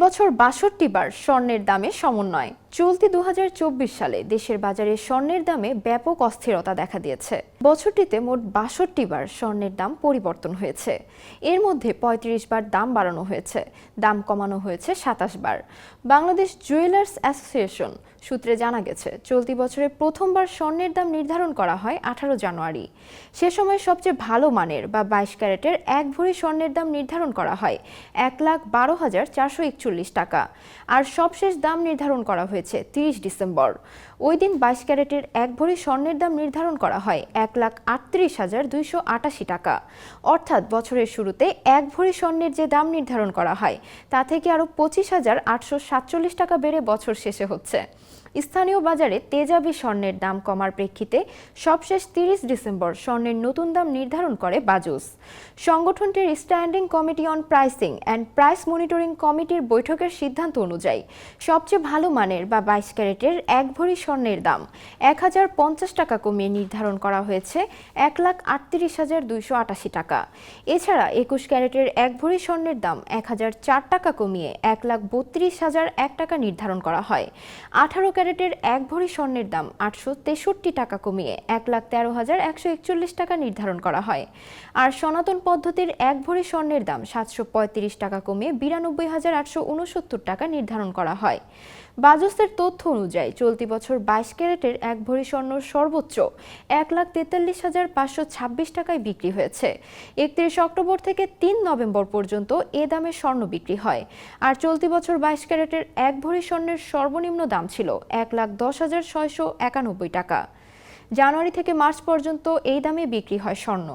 এবছর ৬২ বার স্বর্ণের দামে সমন্বয়। চলতি ২০২৪ সালে দেশের বাজারে স্বর্ণের দামে ব্যাপক অস্থিরতা দেখা দিয়েছে। বছরটিতে মোট ৬২ বার স্বর্ণের দাম পরিবর্তন হয়েছে। এর মধ্যে ৩৫ বার দাম বাড়ানো হয়েছে, দাম কমানো হয়েছে ২৭ বার। বাংলাদেশ জুয়েলার্স অ্যাসোসিয়েশন সূত্রে জানা গেছে, চলতি বছরে প্রথমবার স্বর্ণের দাম নির্ধারণ করা হয় ১৮ জানুয়ারি। সে সময় সবচেয়ে ভালো মানের বা ২২ ক্যারেটের ১ ভরি স্বর্ণের দাম নির্ধারণ করা হয় ১,১২,৪৪১ টাকা, আর সবশেষ দাম নির্ধারণ করা হয়েছে ৩০ ডিসেম্বর। ওই দিন ২২ ক্যারেটের ১ ভরি স্বর্ণের দাম নির্ধারণ করা হয় ১,৩৮,২৮৮ টাকা। অর্থাৎ বছরের শুরুতে ১ ভরি স্বর্ণের যে দাম নির্ধারণ করা হয় তা থেকে আরও ২৫,৮৪৭ টাকা বেড়ে বছর শেষে হচ্ছে। স্থানীয় বাজারে তেজাবি স্বর্ণের দাম কমার প্রেক্ষিতে সবশেষ ৩০ ডিসেম্বর স্বর্ণের নতুন দাম নির্ধারণ করে বাজুস। সংগঠনটির standing committee on pricing and price monitoring কমিটির বৈঠকের সিদ্ধান্ত অনুযায়ী সবচেয়ে ভালো মানের বা ২২ ক্যারেটের ১ ভরি স্বর্ণের দাম ১,০৫০ টাকা কমিয়ে নির্ধারণ করা হয়েছে ১,৩৮,২৮৮ টাকা। এছাড়া ২১ ক্যারেটের ১ ভরি স্বর্ণের দাম ১,০০৪ টাকা কমিয়ে ১,৩২,০০১ টাকা নির্ধারণ করা হয়। ১৮ ক্যারেটের ১ ভরি স্বর্ণের দাম ৮৬৩ টাকা কমিয়ে ১,১৩,১৪১ টাকা নির্ধারণ করা হয়। আর সনাতন পদ্ধতির ১ ভরি স্বর্ণের দাম ৭৩৫ টাকা কমিয়ে ৯২,৮৬৯ টাকা নির্ধারণ করা হয়। বাজসের তথ্য অনুযায়ী চলতি বছর ২২ ক্যারেটের ১ ভরি স্বর্ণ সর্বোচ্চ ১,৪৩,৫২৬ টাকায় বিক্রি হয়েছে। ৩১ অক্টোবর থেকে ৩ নভেম্বর পর্যন্ত এ দামে স্বর্ণ বিক্রি হয়। আর চলতি বছর ২২ ক্যারেটের ১ ভরি স্বর্ণের সর্বনিম্ন দাম ছিল ১,১০,৬৯১ টাকা। জানুয়ারি থেকে মার্চ পর্যন্ত এই দামে বিক্রি হয় স্বর্ণ।